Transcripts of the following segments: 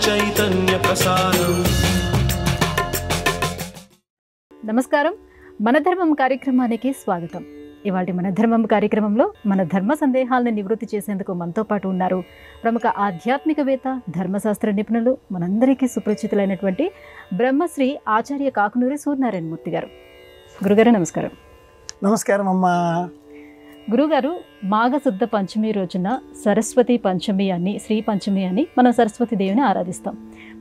చైతన్య ప్రసారం. నమస్కారం, మన ధర్మం కార్యక్రమానికి స్వాగతం. ఇవాళ మన ధర్మం కార్యక్రమంలో మన ధర్మ సందేహాలను నివృత్తి చేసేందుకు మనతో పాటు ఉన్నారు ప్రముఖ ఆధ్యాత్మికవేత్త, ధర్మశాస్త్ర నిపుణులు, మనందరికీ సుపరిచితులైనటువంటి బ్రహ్మశ్రీ ఆచార్య కాకునూరి సూర్యనారాయణమూర్తి గారు. గురుగారు నమస్కారం. నమస్కారం అమ్మా. గురుగారు, మాఘశుద్ధ పంచమి రోజున సరస్వతి పంచమి అని, శ్రీ పంచమి అని మనం సరస్వతి దేవిని ఆరాధిస్తాం.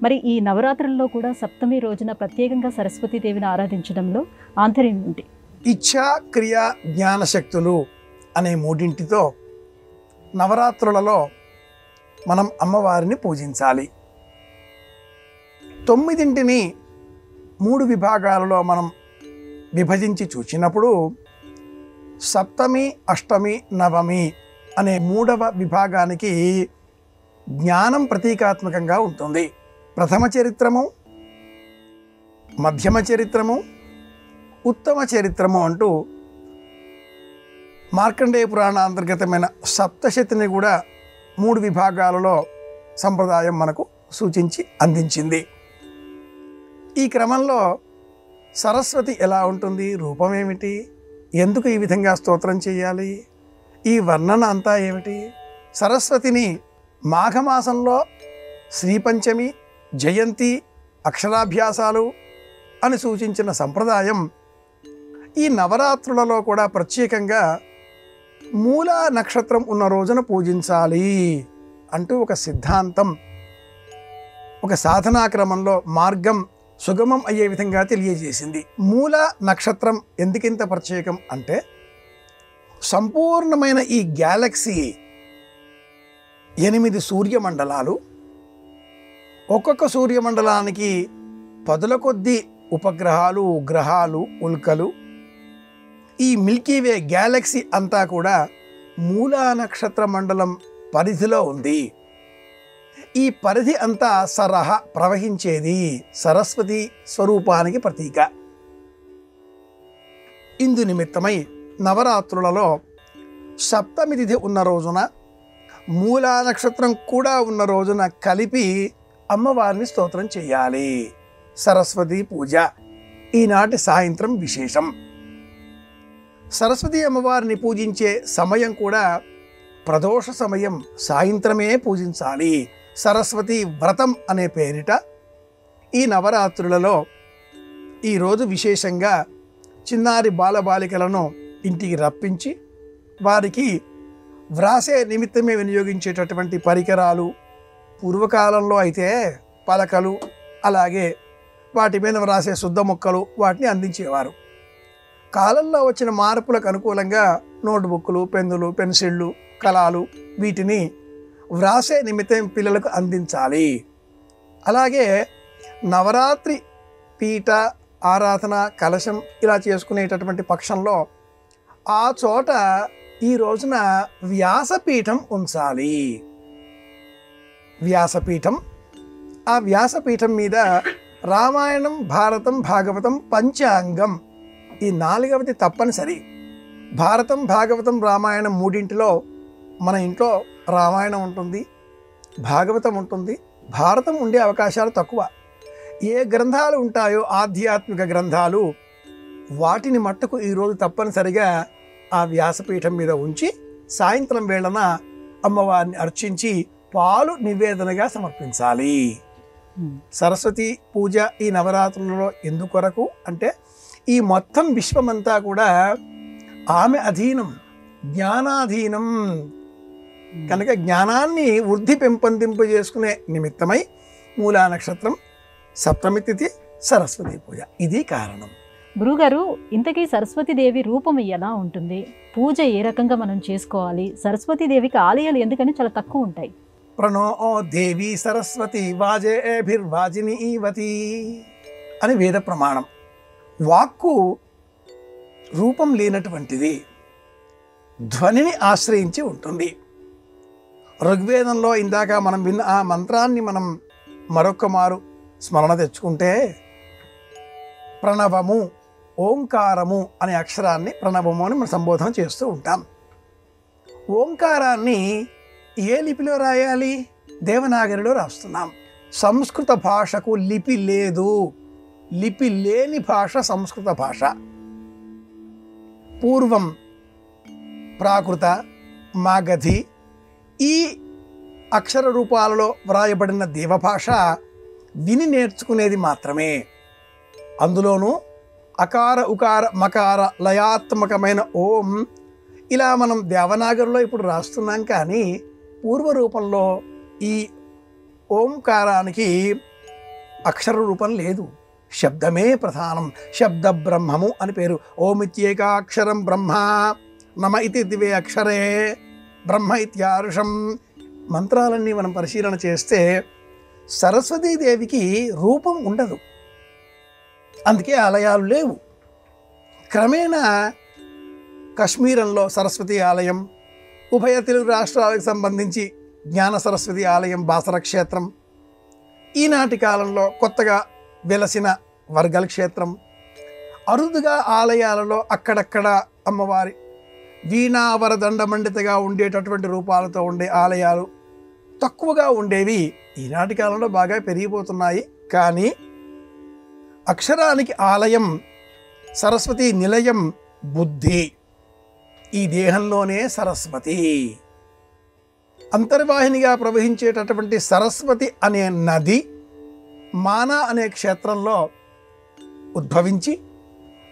మరి ఈ నవరాత్రుల్లో కూడా సప్తమి రోజున ప్రత్యేకంగా సరస్వతి దేవిని ఆరాధించడంలో ఆంతర్యం ఉంది. ఇచ్ఛా, క్రియ, జ్ఞానశక్తులు అనే మూడింటితో నవరాత్రులలో మనం అమ్మవారిని పూజించాలి. 9ంటిని 3 విభాగాలలో మనం విభజించి చూసినప్పుడు సప్తమి, అష్టమి, నవమి అనే 3వ విభాగానికి జ్ఞానం ప్రతీకాత్మకంగా ఉంటుంది. ప్రథమ చరిత్రము, మధ్యమ చరిత్రము, ఉత్తమ చరిత్రము అంటూ మార్కండేయ పురాణ అంతర్గతమైన సప్తశతిని కూడా 3 విభాగాలలో సంప్రదాయం మనకు సూచించి అందించింది. ఈ క్రమంలో సరస్వతి ఎలా ఉంటుంది, రూపం ఏమిటి, ఎందుకు ఈ విధంగా స్తోత్రం చేయాలి, ఈ వర్ణన అంతా ఏమిటి? సరస్వతిని మాఘమాసంలో శ్రీపంచమి, జయంతి, అక్షరాభ్యాసాలు అని సూచించిన సంప్రదాయం ఈ నవరాత్రులలో కూడా ప్రత్యేకంగా మూలా నక్షత్రం ఉన్న రోజున పూజించాలి అంటూ ఒక సిద్ధాంతం, ఒక సాధనా క్రమంలో మార్గం సుగమం అయ్యే విధంగా తెలియజేసింది. మూల నక్షత్రం ఎందుకింత ప్రత్యేకం అంటే, సంపూర్ణమైన ఈ గ్యాలక్సీ 8 సూర్యమండలాలు, ఒక్కొక్క సూర్యమండలానికి 10ల కొద్దీ ఉపగ్రహాలు, గ్రహాలు, ఉల్కలు, ఈ మిల్కీవే గ్యాలక్సీ అంతా కూడా మూలా నక్షత్ర మండలం పరిధిలో ఉంది. ఈ పరిధి అంతా సరహ ప్రవహించేది సరస్వతి స్వరూపానికి ప్రతీక. ఇందు నిమిత్తమై నవరాత్రులలో సప్తమి తిథి ఉన్న రోజున, మూలా నక్షత్రం కూడా ఉన్న రోజున కలిపి అమ్మవారిని స్తోత్రం చేయాలి. సరస్వతి పూజ ఈనాటి సాయంత్రం విశేషం. సరస్వతి అమ్మవారిని పూజించే సమయం కూడా ప్రదోష సమయం, సాయంత్రమే పూజించాలి. సరస్వతి వ్రతం అనే పేరిట ఈ నవరాత్రులలో ఈరోజు విశేషంగా చిన్నారి బాలబాలికలను ఇంటికి రప్పించి వారికి వ్రాసే నిమిత్తమే వినియోగించేటటువంటి పరికరాలు, పూర్వకాలంలో అయితే పలకలు, అలాగే వాటి మీద వ్రాసే శుద్ధ ముక్కలు, వాటిని అందించేవారు. కాలంలో వచ్చిన మార్పులకు అనుకూలంగా నోట్బుక్లు, పెన్నులు, పెన్సిళ్ళు, కలాలు, వీటిని వ్రాసే నిమిత్తం పిల్లలకు అందించాలి. అలాగే నవరాత్రి పీఠ, ఆరాధన, కలశం ఇలా చేసుకునేటటువంటి పక్షంలో ఆ చోట ఈ రోజున వ్యాసపీఠం ఉంచాలి. వ్యాసపీఠం, ఆ వ్యాసపీఠం మీద రామాయణం, భారతం, భాగవతం, పంచాంగం ఈ 4వది తప్పనిసరి. భారతం, భాగవతం, రామాయణం మూడింటిలో మన ఇంట్లో రామాయణం ఉంటుంది, భాగవతం ఉంటుంది. భారతం ఉండే అవకాశాలు తక్కువ. ఏ గ్రంథాలు ఉంటాయో ఆధ్యాత్మిక గ్రంథాలు, వాటిని మట్టుకు ఈరోజు తప్పనిసరిగా ఆ వ్యాసపీఠం మీద ఉంచి సాయంత్రం వేళన అమ్మవారిని అర్చించి పాలు నివేదనగా సమర్పించాలి. సరస్వతి పూజ ఈ నవరాత్రులలో ఎందుకొరకు అంటే, ఈ మొత్తం విశ్వమంతా కూడా ఆమె అధీనం, జ్ఞానాధీనం కనుక జ్ఞానాన్ని వృద్ధి పెంపొందింపజేసుకునే నిమిత్తమై మూలా నక్షత్రం, సప్తమి తిథి, సరస్వతి పూజ, ఇది కారణం. గురుగారు, ఇంతకీ సరస్వతీదేవి రూపం ఎలా ఉంటుంది, పూజ ఏ రకంగా మనం చేసుకోవాలి, సరస్వతీదేవికి ఆలయాలు ఎందుకని చాలా తక్కువ ఉంటాయి? ప్రణో దేవి సరస్వతి వాజేభిర్వాజిని ఈవతి అని వేద ప్రమాణం. వాక్కు రూపం లేనటువంటిది, ధ్వనిని ఆశ్రయించి ఉంటుంది. ఋగ్వేదంలో ఇందాక మనం విన్న ఆ మంత్రాన్ని మనం మరొక్క మారు స్మరణ తెచ్చుకుంటే, ప్రణవము, ఓంకారము అనే అక్షరాన్ని ప్రణవము అని మనం సంబోధన చేస్తూ ఉంటాం. ఓంకారాన్ని ఏ లిపిలో రాయాలి? దేవనాగరిలో రాస్తున్నాం. సంస్కృత భాషకు లిపి లేదు. లిపి లేని భాష సంస్కృత భాష. పూర్వం ప్రాకృత, మాగధి ఈ అక్షర రూపాలలో వ్రాయబడిన దేవభాష విని నేర్చుకునేది మాత్రమే. అందులోనూ అకార ఉకార మకార లయాత్మకమైన ఓం ఇలా మనం దేవనాగరిలో ఇప్పుడు రాస్తున్నాం. కానీ పూర్వరూపంలో ఈ ఓంకారానికి అక్షర రూపం లేదు. శబ్దమే ప్రధానం. శబ్ద బ్రహ్మము అని పేరు. ఓమిత్యేకాక్షరం బ్రహ్మ నమ ఇతి దివే అక్షరే బ్రహ్మ ఇత్యారుషం. మంత్రాలన్నీ మనం పరిశీలన చేస్తే సరస్వతీదేవికి రూపం ఉండదు. అందుకే ఆలయాలు లేవు. క్రమేణా కశ్మీరంలో సరస్వతి ఆలయం, ఉభయ తెలుగు రాష్ట్రాలకు సంబంధించి జ్ఞాన సరస్వతి ఆలయం, బాసర క్షేత్రం, ఈనాటి కాలంలో కొత్తగా వెలసిన వర్గల్ క్షేత్రం, అరుదుగా ఆలయాలలో అక్కడక్కడ అమ్మవారి వీణావరదండమండితగా ఉండేటటువంటి రూపాలతో ఉండే ఆలయాలు తక్కువగా ఉండేవి. ఈనాటి కాలంలో బాగా పెరిగిపోతున్నాయి. కానీ అక్షరానికి ఆలయం, సరస్వతి నిలయం బుద్ధి. ఈ దేహంలోనే సరస్వతి. అంతర్వాహినిగా ప్రవహించేటటువంటి సరస్వతి అనే నది మానా అనే క్షేత్రంలో ఉద్భవించి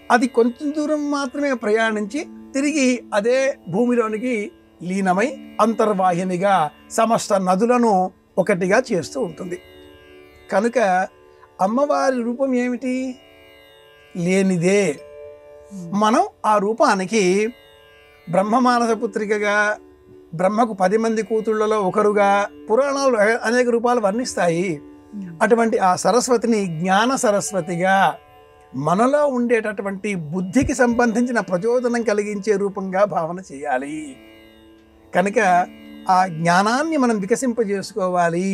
అది కొంచెం దూరం మాత్రమే ప్రయాణించి తిరిగి అదే భూమిలోనికి లీనమై అంతర్వాహినిగా సమస్త నదులను ఒకటిగా చేస్తూ ఉంటుంది. కనుక అమ్మవారి రూపం ఏమిటి? లేనిదే. మనం ఆ రూపానికి బ్రహ్మమానస పుత్రికగా, బ్రహ్మకు 10 మంది కూతుళ్లలో ఒకరుగా పురాణాలు అనేక రూపాలు వర్ణిస్తాయి. అటువంటి ఆ సరస్వతిని జ్ఞాన సరస్వతిగా, మనలో ఉండేటటువంటి బుద్ధికి సంబంధించిన ప్రచోదనం కలిగించే రూపంగా భావన చేయాలి. కనుక ఆ జ్ఞానాన్ని మనం వికసింపజేసుకోవాలి.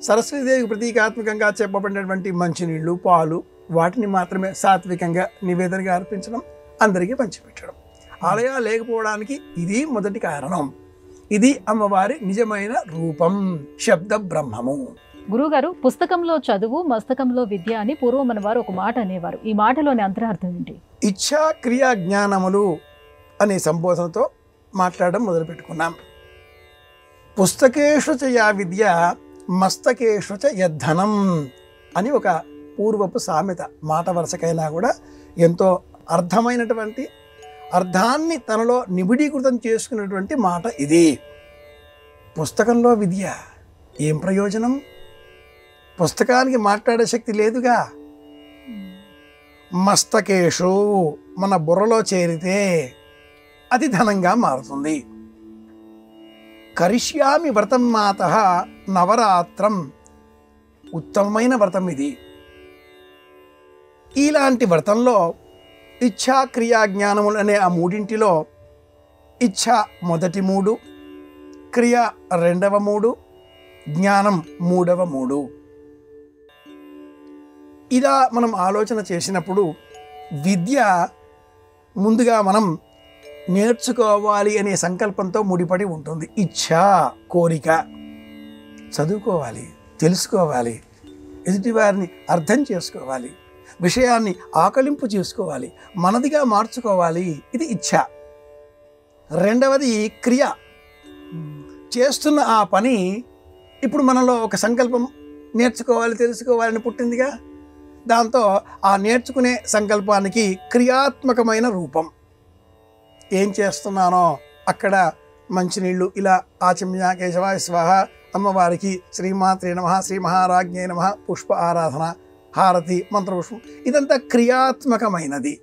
సరస్వతీదేవికి ప్రతీకాత్మకంగా చెప్పబడినటువంటి మంచినీళ్ళు, పాలు వాటిని మాత్రమే సాత్వికంగా నివేదనగా అర్పించడం, అందరికీ పంచిపెట్టడం. ఆలయాలు లేకపోవడానికి ఇది మొదటి కారణం. ఇది అమ్మవారి నిజమైన రూపం, శబ్ద బ్రహ్మము. గురువుగారు, పుస్తకంలో చదువు, మస్తకంలో విద్య అని పూర్వం మన వారు ఒక మాట అనేవారు. ఈ మాటలోని అంతరార్థం ఏంటి? ఇచ్ఛా క్రియా జ్ఞానములు అనే సంబోధనతో మాట్లాడడం మొదలుపెట్టుకున్నాం. పుస్తకేషు చ యా విద్య మస్తకేషు చ యద్ధనం అని ఒక పూర్వపు సామెత. మాట వరుసకైనా కూడా ఎంతో అర్థమైనటువంటి, అర్థాన్ని తనలో నిబిడీకృతం చేసుకున్నటువంటి మాట ఇది. పుస్తకంలో విద్య ఏం ప్రయోజనం? పుస్తకానికి మాట్లాడే శక్తి లేదుగా. మస్తకేషు మన బుర్రలో చేరితే అది ధనంగా మారుతుంది. కరిష్యామి వ్రతం మాతః నవరాత్రం. ఉత్తమమైన వ్రతం ఇది. ఇలాంటి వ్రతంలో ఇచ్ఛా క్రియా జ్ఞానములు అనే ఆ మూడింటిలో ఇచ్ఛ మొదటి 3, క్రియ రెండవ 3, జ్ఞానం మూడవ 3. ఇలా మనం ఆలోచన చేసినప్పుడు విద్య ముందుగా మనం నేర్చుకోవాలి అనే సంకల్పంతో ముడిపడి ఉంటుంది. ఇచ్ఛ కోరిక, చదువుకోవాలి, తెలుసుకోవాలి, ఎదుటివారిని అర్థం చేసుకోవాలి, విషయాన్ని ఆకలింపు చేసుకోవాలి, మనదిగా మార్చుకోవాలి. ఇది ఇచ్ఛ. రెండవది క్రియ. చేస్తున్న ఆ పని ఇప్పుడు మనలో ఒక సంకల్పం, నేర్చుకోవాలి, తెలుసుకోవాలని పుట్టిందిగా. దాంతో ఆ నేర్చుకునే సంకల్పానికి క్రియాత్మకమైన రూపం. ఏం చేస్తున్నానో అక్కడ మంచినీళ్ళు ఇలా ఆచమ్య కేశవాయ స్వాహ, అమ్మవారికి శ్రీమాత్రే నమః, శ్రీ మహారాజ్ఞే నమః, పుష్ప ఆరాధన, హారతి, మంత్రపుష్పం, ఇదంతా క్రియాత్మకమైనది.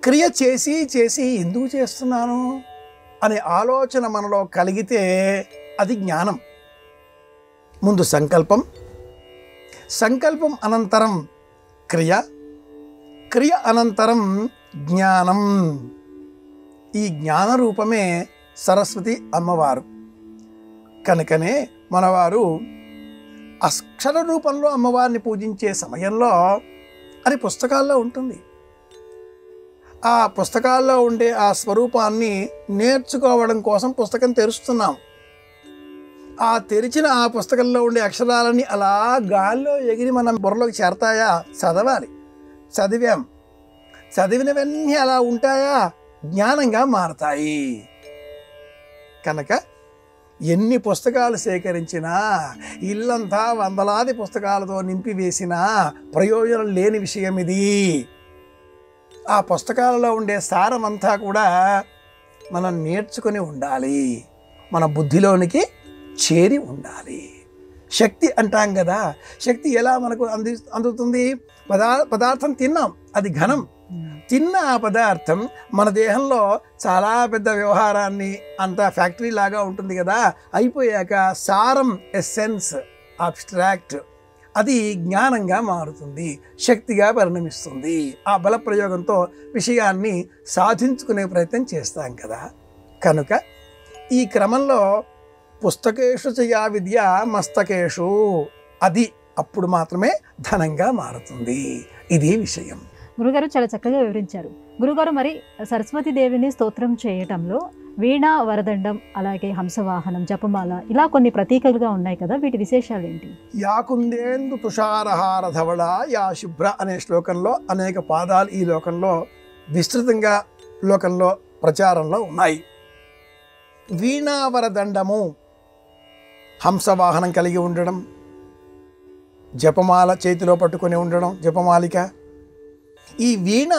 క్రియ చేసి చేసి ఎందుకు చేస్తున్నాను అనే ఆలోచన మనలో కలిగితే అది జ్ఞానం. ముందు సంకల్పం, సంకల్పం అనంతరం క్రియ, క్రియ అనంతరం జ్ఞానం. ఈ జ్ఞాన రూపమే సరస్వతి అమ్మవారు. కనుకనే మనవారు అక్షర రూపంలో అమ్మవారిని పూజించే సమయంలో అది పుస్తకాల్లో ఉంటుంది. ఆ పుస్తకాల్లో ఉండే ఆ స్వరూపాన్ని నేర్చుకోవడం కోసం పుస్తకం తెరుస్తున్నాం. ఆ తెరిచిన ఆ పుస్తకంలో ఉండే అక్షరాలన్నీ అలా గాల్లో ఎగిరి మనం బుర్రలోకి చేరతాయా? చదవాలి. చదివినవన్నీ అలా ఉంటాయా? జ్ఞానంగా మారతాయి. కనుక ఎన్ని పుస్తకాలు సేకరించినా, ఇల్లంతా వందలాది పుస్తకాలతో నింపివేసినా ప్రయోజనం లేని విషయం ఇది. ఆ పుస్తకాలలో ఉండే సారమంతా కూడా మనం నేర్చుకుని ఉండాలి, మన బుద్ధిలోనికి చేరి ఉండాలి. శక్తి అంటాం కదా, శక్తి ఎలా మనకు అందుతుంది? పదార్థం తిన్నాం, అది ఘనం. తిన్న ఆ పదార్థం మన దేహంలో చాలా పెద్ద వ్యవహారాన్ని, అంత ఫ్యాక్టరీ లాగా ఉంటుంది కదా, అయిపోయాక సారం, ఎసెన్స్, అబ్స్ట్రాక్ట్, అది జ్ఞానంగా మారుతుంది, శక్తిగా పరిణమిస్తుంది. ఆ బల ప్రయోగంతో విషయాన్ని సాధించుకునే ప్రయత్నం చేస్తాం కదా. కనుక ఈ క్రమంలో పుస్తకేషు చయా విద్య మస్తకేషు, అది అప్పుడు మాత్రమే ధనంగా మారుతుంది. ఇది విషయం. గురుగారు చాలా చక్కగా వివరించారు. గురుగారు, మరి సరస్వతీదేవిని స్తోత్రం చేయటంలో వీణ, వరదండం, అలాగే హంసవాహనం, జపమాల, ఇలా కొన్ని ప్రతీకలుగా ఉన్నాయి కదా, వీటి విశేషాలు ఏంటి? యాకుందేందు తుషారహార ధవళ యా శుభ్ర అనే శ్లోకంలో అనేక పాదాలు ఈ లోకంలో విస్తృతంగా లోకంలో ప్రచారంలో ఉన్నాయి. వీణావరదండము, హంసవాహనం కలిగి ఉండడం, జపమాల చేతిలో పట్టుకొని ఉండడం, జపమాలిక. ఈ వీణ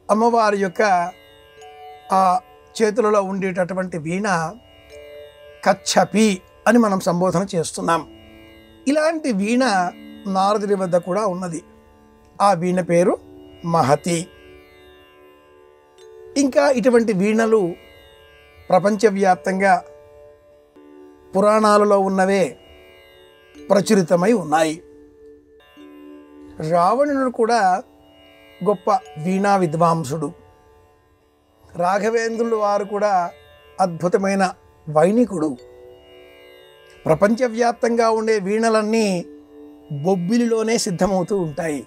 అమ్మవారి యొక్క ఆ చేతులలో ఉండేటటువంటి వీణ కచ్చపి అని మనం సంబోధన చేస్తున్నాం. ఇలాంటి వీణ నారదుడి వద్ద కూడా ఉన్నది. ఆ వీణ పేరు మహతి. ఇంకా ఇటువంటి వీణలు ప్రపంచవ్యాప్తంగా పురాణాలలో ఉన్నవే ప్రచురితమై ఉన్నాయి. రావణుడు కూడా గొప్ప వీణా విద్వాంసుడు. రాఘవేంద్రులు వారు కూడా అద్భుతమైన వైణికుడు. ప్రపంచవ్యాప్తంగా ఉండే వీణలన్నీ బొబ్బిలిలోనే సిద్ధమవుతూ ఉంటాయి.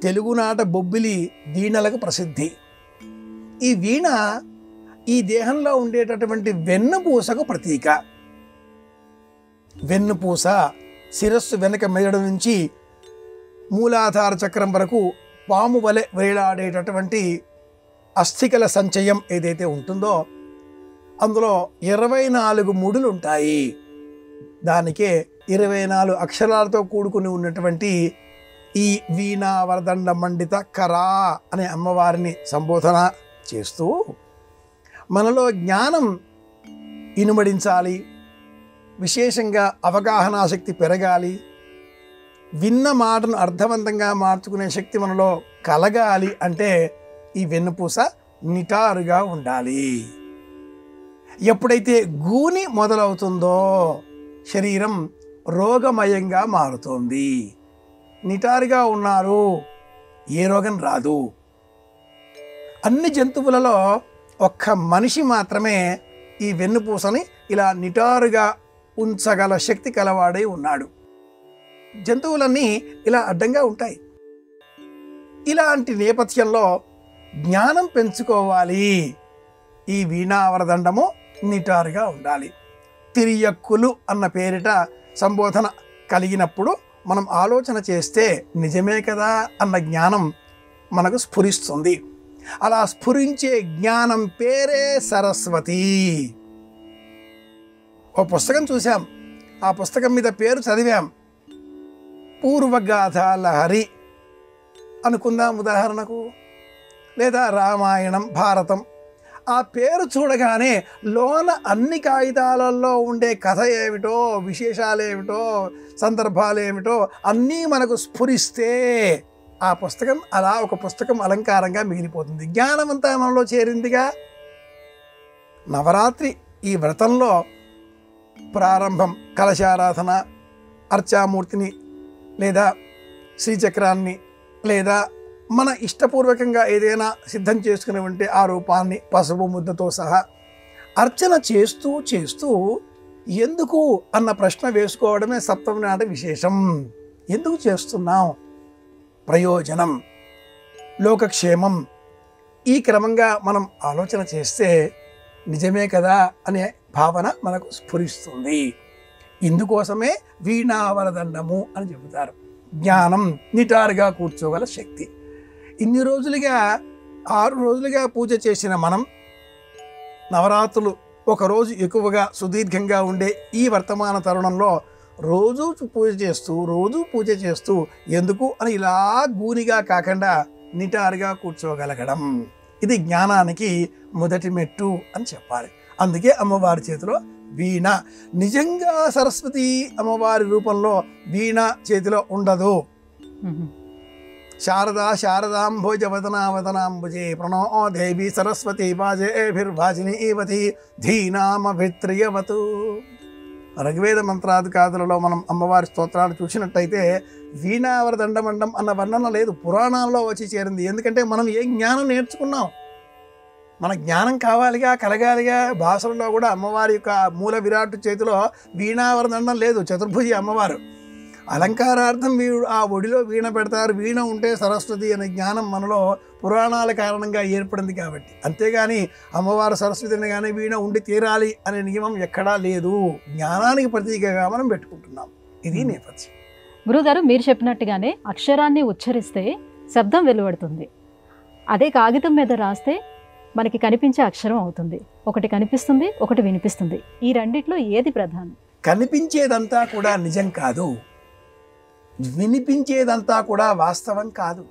తెలుగునాట బొబ్బిలి వీణలకు ప్రసిద్ధి. ఈ వీణ ఈ దేహంలో ఉండేటటువంటి వెన్నుపూసకు ప్రతీక. వెన్నుపూస శిరస్సు వెనక మెదడు నుంచి మూలాధార చక్రం వరకు పాము వలె వేలాడేటటువంటి అస్థికల సంచయం ఏదైతే ఉంటుందో అందులో 24 ముడులు ఉంటాయి. దానికే 24 అక్షరాలతో కూడుకుని ఉన్నటువంటి ఈ వీణా వరదండ మండిత కరా అనే అమ్మవారిని సంబోధన చేస్తూ మనలో జ్ఞానం ఇనుమడించాలి, విశేషంగా అవగాహనాశక్తి పెరగాలి, విన్న మాటను అర్థవంతంగా మార్చుకునే శక్తి మనలో కలగాలి అంటే ఈ వెన్నుపూస నిటారుగా ఉండాలి. ఎప్పుడైతే గూని మొదలవుతుందో శరీరం రోగమయంగా మారుతుంది. నిటారుగా ఉన్నారు, ఏ రోగం రాదు. అన్ని జంతువులలో ఒక్క మనిషి మాత్రమే ఈ వెన్నుపూసని ఇలా నిటారుగా ఉంచగల శక్తి కలవాడై ఉన్నాడు. జంతువులన్నీ ఇలా అడ్డంగా ఉంటాయి. ఇలాంటి నేపథ్యంలో జ్ఞానం పెంచుకోవాలి. ఈ వీణావరదండము నిటారుగా ఉండాలి. తిరియక్కులు అన్న పేరిట సంబోధన కలిగినప్పుడు మనం ఆలోచన చేస్తే నిజమే కదా అన్న జ్ఞానం మనకు స్ఫురిస్తుంది. అలా స్ఫురించే జ్ఞానం పేరే సరస్వతి. ఓ పుస్తకం చూసాం, ఆ పుస్తకం మీద పేరు చదివాం, పూర్వగాథ లహరి అనుకుందాం ఉదాహరణకు, లేదా రామాయణం, భారతం. ఆ పేరు చూడగానే లోన అన్ని కాగితాలలో ఉండే కథ ఏమిటో, విశేషాలు ఏమిటో, సందర్భాలు ఏమిటో అన్నీ మనకు స్ఫురిస్తే ఆ పుస్తకం అలా ఒక పుస్తకం అలంకారంగా మిగిలిపోతుంది. జ్ఞానమంతా మనలో చేరిందిగా. నవరాత్రి ఈ వ్రతంలో ప్రారంభం కలశారాధన, అర్చామూర్తిని లేదా శ్రీచక్రాన్ని లేదా మన ఇష్టపూర్వకంగా ఏదైనా సిద్ధం చేసుకుని ఉంటే ఆ రూపాన్ని పసుపు ముద్దతో సహా అర్చన చేస్తూ చేస్తూ ఎందుకు అన్న ప్రశ్న వేసుకోవడమే సప్తమి నాటి విశేషం. ఎందుకు చేస్తున్నాం? ప్రయోజనం, లోకక్షేమం. ఈ క్రమంగా మనం ఆలోచన చేస్తే నిజమే కదా అనే భావన మనకు స్ఫురిస్తుంది. ఇందుకోసమే వీణావరదండము అని చెబుతారు. జ్ఞానం నిటారుగా కూర్చోగల శక్తి. ఇన్ని రోజులుగా 6 రోజులుగా పూజ చేసిన మనం నవరాత్రులు ఒకరోజు ఎక్కువగా సుదీర్ఘంగా ఉండే ఈ వర్తమాన తరుణంలో రోజు పూజ చేస్తూ ఎందుకు అని ఇలా గూనిగా కాకుండా నిటారుగా కూర్చోగలగడం, ఇది జ్ఞానానికి మొదటి మెట్టు అని చెప్పాలి. అందుకే అమ్మవారి చేతిలో వీణ. నిజంగా సరస్వతి అమ్మవారి రూపంలో వీణ చేతిలో ఉండదు. శారదాంభోజవదనావదనాంబుజే ప్రణో దేవి సరస్వతి వాజేభిర్వాజినీవతి ధీనామభిత్రియవతు. ఋగ్వేద మంత్రాధికారులలో మనం అమ్మవారి స్తోత్రాలు చూసినట్టయితే వీణావరదండమండం అన్న వర్ణన లేదు, పురాణాల్లో వచ్చి చేరింది. ఎందుకంటే మనం ఏ జ్ఞానం నేర్చుకున్నాం, మన జ్ఞానం కావాలిగా, కలగాలిగా. భాషల్లో కూడా అమ్మవారి యొక్క మూల విరాట్ చేతిలో వీణావరదండం లేదు. చతుర్భుజి అమ్మవారు. అలంకారార్థం ఆ ఒడిలో వీణ పెడతారు. వీణ ఉంటే సరస్వతి అనే జ్ఞానం మనలో పురాణాల కారణంగా ఏర్పడింది కాబట్టి. అంతేగాని అమ్మవారు సరస్వతిని కానీ వీణ ఉండి తీరాలి అనే నియమం ఎక్కడా లేదు. జ్ఞానానికి ప్రతీకగా మనం పెట్టుకుంటున్నాం. ఇది నేపథ్యం. గురుగారు, మీరు చెప్పినట్టుగానే అక్షరాన్ని ఉచ్చరిస్తే శబ్దం వెలువడుతుంది. అదే కాగితం మీద రాస్తే మనకి కనిపించే అక్షరం అవుతుంది. ఒకటి కనిపిస్తుంది, ఒకటి వినిపిస్తుంది. ఈ రెండిట్లో ఏది ప్రధానం? కనిపించేదంతా కూడా నిజం కాదు, వినిపించేదంతా కూడా వాస్తవం కాదు.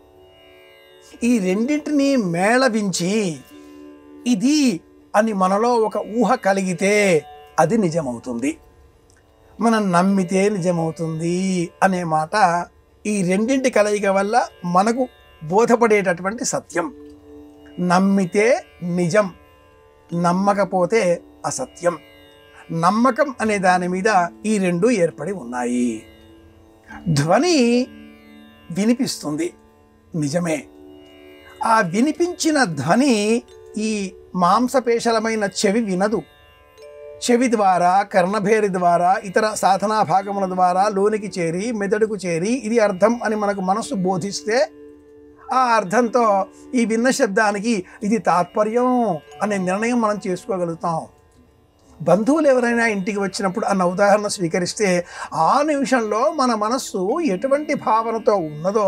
ఈ రెండింటినీ మేళవించి ఇది అని మనలో ఒక ఊహ కలిగితే అది నిజమవుతుంది. మనం నమ్మితే నిజమవుతుంది అనే మాట ఈ రెండింటి కలయిక వల్ల మనకు బోధపడేటటువంటి సత్యం. నమ్మితే నిజం, నమ్మకపోతే అసత్యం. నమ్మకం అనే దాని మీద ఈ రెండు ఏర్పడి ఉన్నాయి. ధ్వని వినిపిస్తుంది, నిజమే. ఆ వినిపించిన ధ్వని ఈ మాంసపేశలమైన చెవి వినదు. చెవి ద్వారా, కర్ణభేరి ద్వారా, ఇతర సాధనా భాగముల ద్వారా లోనికి చేరి మెదడుకు చేరి ఇది అర్థం అని మనకు మనస్సు బోధిస్తే ఆ అర్థంతో ఈ విన్న శబ్దానికి ఇది తాత్పర్యం అనే నిర్ణయం మనం చేసుకోగలుగుతాం. బంధువులు ఎవరైనా ఇంటికి వచ్చినప్పుడు అన్న ఉదాహరణ స్వీకరిస్తే ఆ నిమిషంలో మన మనస్సు ఎటువంటి భావనతో ఉన్నదో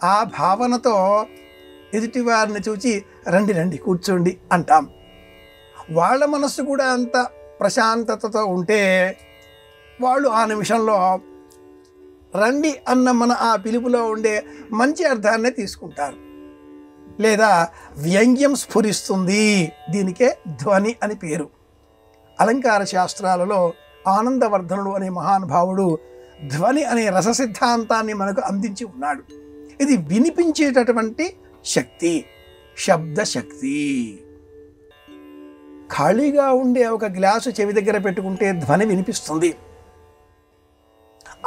ఆ భావనతో ఎదుటివారిని చూచి రండి రండి కూర్చోండి అంటాం. వాళ్ళ మనస్సు కూడా అంత ప్రశాంతతతో ఉంటే వాళ్ళు ఆ నిమిషంలో రండి అన్న మన ఆ పిలుపులో ఉండే మంచి అర్థాన్నే తీసుకుంటారు. లేదా వ్యంగ్యం స్ఫురిస్తుంది. దీనికే ధ్వని అని పేరు. అలంకార శాస్త్రాలలో ఆనందవర్ధనుడు అనే మహానుభావుడు ధ్వని అనే రస సిద్ధాంతాన్ని మనకు అందించి ఉన్నాడు. ఇది వినిపించేటటువంటి శక్తి, శబ్దశక్తి. ఖాళీగా ఉండే ఒక గ్లాసు చెవి దగ్గర పెట్టుకుంటే ధ్వని వినిపిస్తుంది.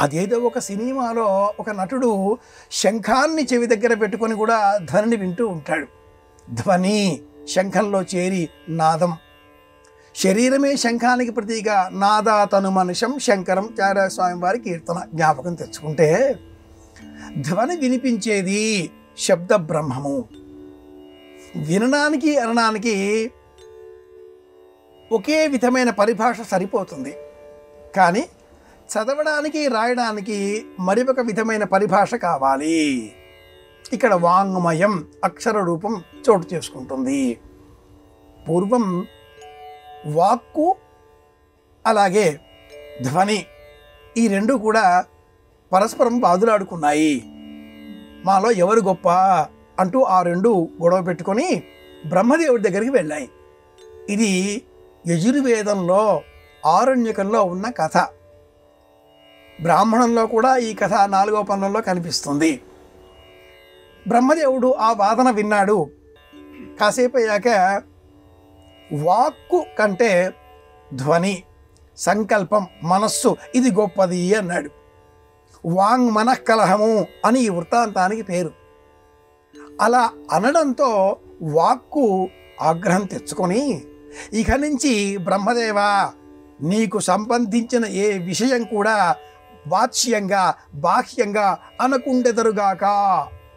అదేదో ఒక సినిమాలో ఒక నటుడు శంఖాన్ని చెవి దగ్గర పెట్టుకొని కూడా ధ్వనిని వింటూ ఉంటాడు. ధ్వని శంఖంలో చేరి నాదం. శరీరమే శంఖానికి ప్రతీక. నాదాతను మనుషం శంకరం చార్యస్వామి వారి కీర్తన జ్ఞాపకం తెచ్చుకుంటే ధ్వని వినిపించేది శబ్ద బ్రహ్మము. వినడానికి అనడానికి ఒకే విధమైన పరిభాష సరిపోతుంది. కానీ చదవడానికి రాయడానికి మరి ఒక విధమైన పరిభాష కావాలి. ఇక్కడ వాంగ్మయం అక్షర రూపం చోటు చేసుకుంటుంది. పూర్వం వాక్కు అలాగే ధ్వని ఈ రెండు కూడా పరస్పరం బాదులాడుకున్నాయి. మాలో ఎవరు గొప్ప అంటూ ఆ రెండు గొడవ పెట్టుకొని బ్రహ్మదేవుడి దగ్గరికి వెళ్ళాయి. ఇది యజుర్వేదంలో ఆరణ్యకంలో ఉన్న కథ. బ్రాహ్మణంలో కూడా ఈ కథ 4వ పన్నంలో కనిపిస్తుంది. బ్రహ్మదేవుడు ఆ వాదన విన్నాడు. కాసేపు అయ్యాక వాక్కు కంటే ధ్వని, సంకల్పం, మనస్సు ఇది గొప్పది అన్నాడు. వాంగ్ మనఃకలహము అని ఈ వృత్తాంతానికి పేరు. అలా అనడంతో వాక్కు ఆగ్రహం తెచ్చుకొని ఇక నుంచి బ్రహ్మదేవా నీకు సంబంధించిన ఏ విషయం కూడా వాచ్యంగా బాహ్యంగా అనకుండెదరుగాక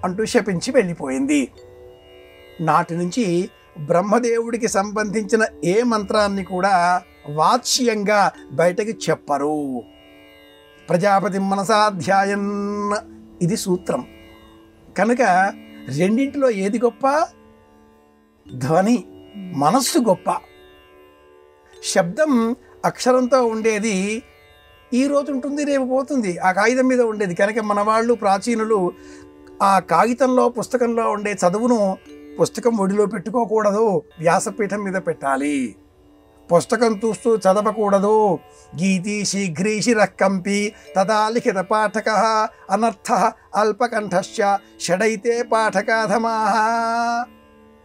అంటూ శపించి వెళ్ళిపోయింది. నాటి నుంచి బ్రహ్మదేవుడికి సంబంధించిన ఏ మంత్రాన్ని కూడా వాచ్యంగా బయటకి చెప్పరు. ప్రజాపతి మనసాధ్యాయన్ ఇది సూత్రం. కనుక రెండింటిలో ఏది గొప్ప? ధ్వని, మనస్సు గొప్ప. శబ్దం అక్షరంతో ఉండేది ఈ రోజు ఉంటుంది, రేపు పోతుంది. ఆ కాగితం మీద ఉండేది. కనుక మన వాళ్ళు ప్రాచీనులు ఆ కాగితంలో పుస్తకంలో ఉండే చదువును పుస్తకం ఒడిలో పెట్టుకోకూడదు, వ్యాసపీఠం మీద పెట్టాలి. పుస్తకం చూస్తూ చదవకూడదు. గీతి శీఘ్రీ శిరకంపి తదా లిఖిత పాఠక అనర్థ అల్పకంఠశ్చ షడైతే పాఠకాధమాః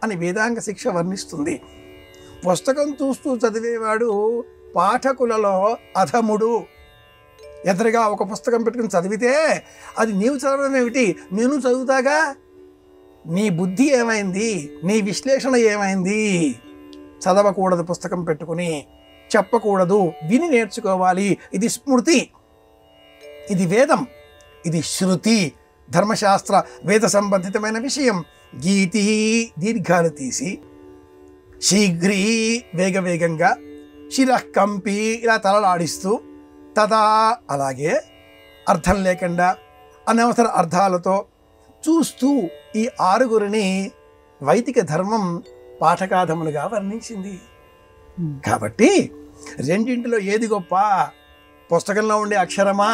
అని వేదాంగ శిక్ష వర్ణిస్తుంది. పుస్తకం చూస్తూ చదివేవాడు పాఠకులలో అధముడు. ఎదురుగా ఒక పుస్తకం పెట్టుకుని చదివితే అది నీవు చదవడం ఏమిటి, నేను చదువుతాగా. నీ బుద్ధి ఏమైంది, నీ విశ్లేషణ ఏమైంది? చదవకూడదు పుస్తకం పెట్టుకుని, చెప్పకూడదు, విని నేర్చుకోవాలి. ఇది స్మృతి, ఇది వేదం, ఇది శృతి, ధర్మశాస్త్ర వేద సంబంధితమైన విషయం. గీతి దీర్ఘాలు తీసి, శీఘ్రీ వేగవేగంగా, శిరకంపి ఇలా తలలాడిస్తూ, తదా అలాగే అర్థం లేకుండా అనవసర అర్థాలతో చూస్తూ ఈ ఆరుగురిని వైదిక ధర్మం పాఠకాధములుగా వర్ణించింది. కాబట్టి రెండింటిలో ఏది గొప్ప? పుస్తకంలో ఉండే అక్షరమా,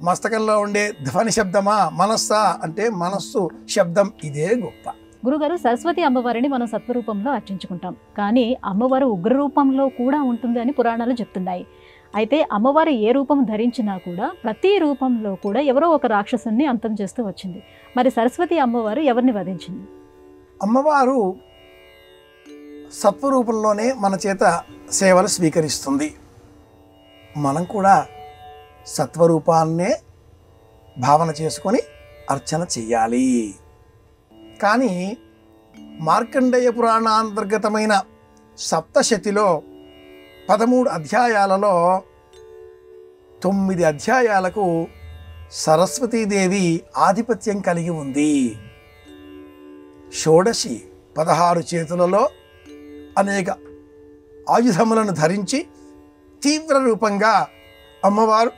మస్తకంలో ఉండే ధ్వని శబ్దమా, మనస్సా అంటే మనస్సు శబ్దం, ఇదే గొప్ప. గురుగారు, సరస్వతి అమ్మవారిని మనం సత్వరూపంలో అర్చించుకుంటాం, కానీ అమ్మవారు ఉగ్ర రూపంలో కూడా ఉంటుంది అని పురాణాలు చెప్తున్నాయి. అయితే అమ్మవారు ఏ రూపం ధరించినా కూడా ప్రతి రూపంలో కూడా ఎవరో ఒక రాక్షసుని అంతం చేస్తూ వచ్చింది. మరి సరస్వతి అమ్మవారు ఎవరిని వధించింది? అమ్మవారు సత్వరూపంలోనే మన చేత సేవలు స్వీకరిస్తుంది. మనం కూడా సత్వరూపాన్నే భావన చేసుకొని అర్చన చెయ్యాలి. కానీ మార్కండేయ పురాణాంతర్గతమైన సప్తశతిలో 13 అధ్యాయాలలో 9 అధ్యాయాలకు సరస్వతీదేవి ఆధిపత్యం కలిగి ఉంది. షోడశి 16 చేతులలో అనేక ఆయుధములను ధరించి తీవ్ర రూపంగా అమ్మవారు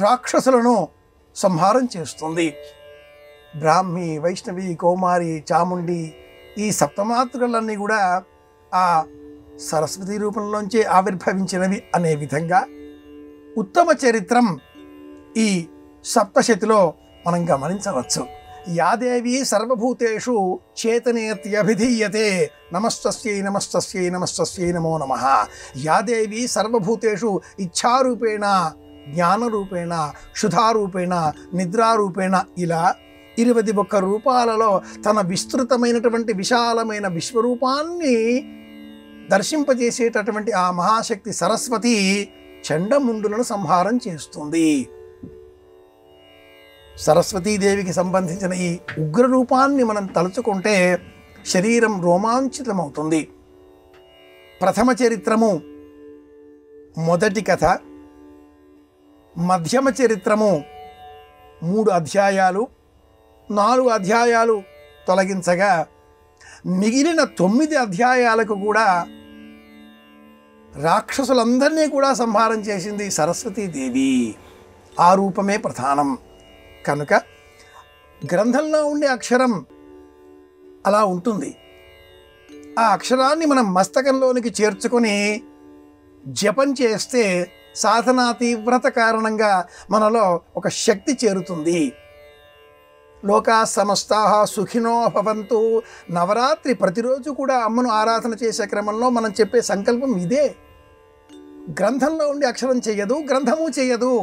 రాక్షసులను సంహారం చేస్తుంది. బ్రాహ్మి, వైష్ణవి, కౌమారి, చాముండి ఈ సప్తమాతృలన్నీ కూడా ఆ సరస్వతి రూపంలోంచే ఆవిర్భవించినవి అనే విధంగా ఉత్తమ చరిత్రం ఈ సప్తశతిలో మనం గమనించవచ్చు. యాదేవి సర్వభూతేషు చేతనేత్యభిధీయతే నమస్తస్యై నమస్తస్యై నమస్తస్యై నమో నమః. యాదేవి సర్వభూతేషు ఇచ్ఛారూపేణ, జ్ఞానరూపేణ, క్షుధారూపేణ, నిద్రారూపేణ ఇలా 21 రూపాలలో తన విస్తృతమైనటువంటి విశాలమైన విశ్వరూపాన్ని దర్శింపజేసేటటువంటి ఆ మహాశక్తి సరస్వతి చండముండులను సంహారం చేస్తుంది. సరస్వతీదేవికి సంబంధించిన ఈ ఉగ్ర రూపాన్ని మనం తలుచుకుంటే శరీరం రోమాంచితమవుతుంది. ప్రథమ చరిత్రము మొదటి కథ, మధ్యమ చరిత్రము 3 అధ్యాయాలు, 4 అధ్యాయాలు తొలగించగా మిగిలిన 9 అధ్యాయాలకు కూడా రాక్షసులందరినీ కూడా సంహారం చేసింది సరస్వతీదేవి. ఆ రూపమే ప్రధానం. కనుక గ్రంథంలో ఉండే అక్షరం అలా ఉంటుంది. ఆ అక్షరాన్ని మనం మస్తకంలోనికి చేర్చుకొని జపం చేస్తే సాధనా తీవ్రత కారణంగా మనలో ఒక శక్తి చేరుతుంది. లోకా సమస్తాః సుఖినో భవంతు. నవరాత్రి ప్రతిరోజు కూడా అమ్మను ఆరాధన చేసే క్రమంలో మనం చెప్పే సంకల్పం ఇదే. గ్రంథంలో ఉండే అక్షరం చెయ్యదు, గ్రంథము చెయ్యదు.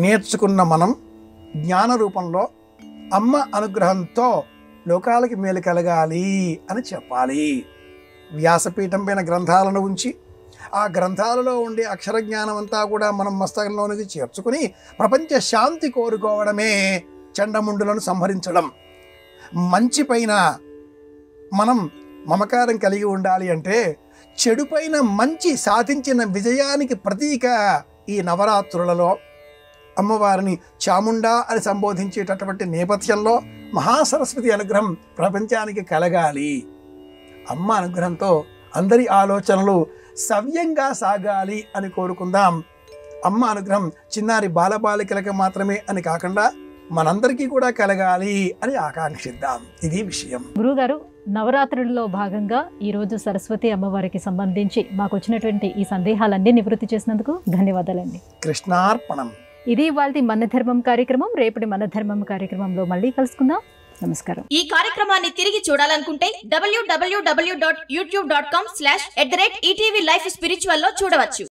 నేర్చుకున్న మనం జ్ఞాన రూపంలో అమ్మ అనుగ్రహంతో లోకాలకి మేలు కలగాలి అని చెప్పాలి. వ్యాసపీఠం పైన గ్రంథాలను ఉంచి ఆ గ్రంథాలలో ఉండే అక్షర జ్ఞానం అంతా కూడా మనం మస్తకంలోనికి చేర్చుకుని ప్రపంచ శాంతి కోరుకోవడమే చండముండులను సంహరించడం. మంచి పైన మనం మమకారం కలిగి ఉండాలి అంటే చెడు పైన మంచి సాధించిన విజయానికి ప్రతీక ఈ నవరాత్రులలో అమ్మవారిని చాముండా అని సంబోధించేటటువంటి నేపథ్యంలో మహాసరస్వతి అనుగ్రహం ప్రపంచానికి కలగాలి. అమ్మ అనుగ్రహంతో అందరి ఆలోచనలు సవ్యంగా సాగాలి అని కోరుకుందాం. అమ్మ అనుగ్రహం చిన్నారి బాలబాలికలకు మాత్రమే అని కాకుండా మనందరికీ కూడా కలగాలి అని ఆకాంక్షిద్దాం. ఇది విషయం. గురువుగారు, నవరాత్రుల్లో భాగంగా ఈరోజు సరస్వతి అమ్మవారికి సంబంధించి మాకు వచ్చినటువంటి ఈ సందేహాలన్నీ నివృత్తి చేసినందుకు ధన్యవాదాలండి. కృష్ణార్పణం. ఇది ఇవాల్టి మన ధర్మం కార్యక్రమం. రేపటి మన ధర్మం కార్యక్రమంలో మళ్ళీ కలుసుకుందాం. నమస్కారం. ఈ కార్యక్రమాన్ని తిరిగి చూడాలనుకుంటే www.youtube.com/ETV Life Spiritual లో చూడవచ్చు.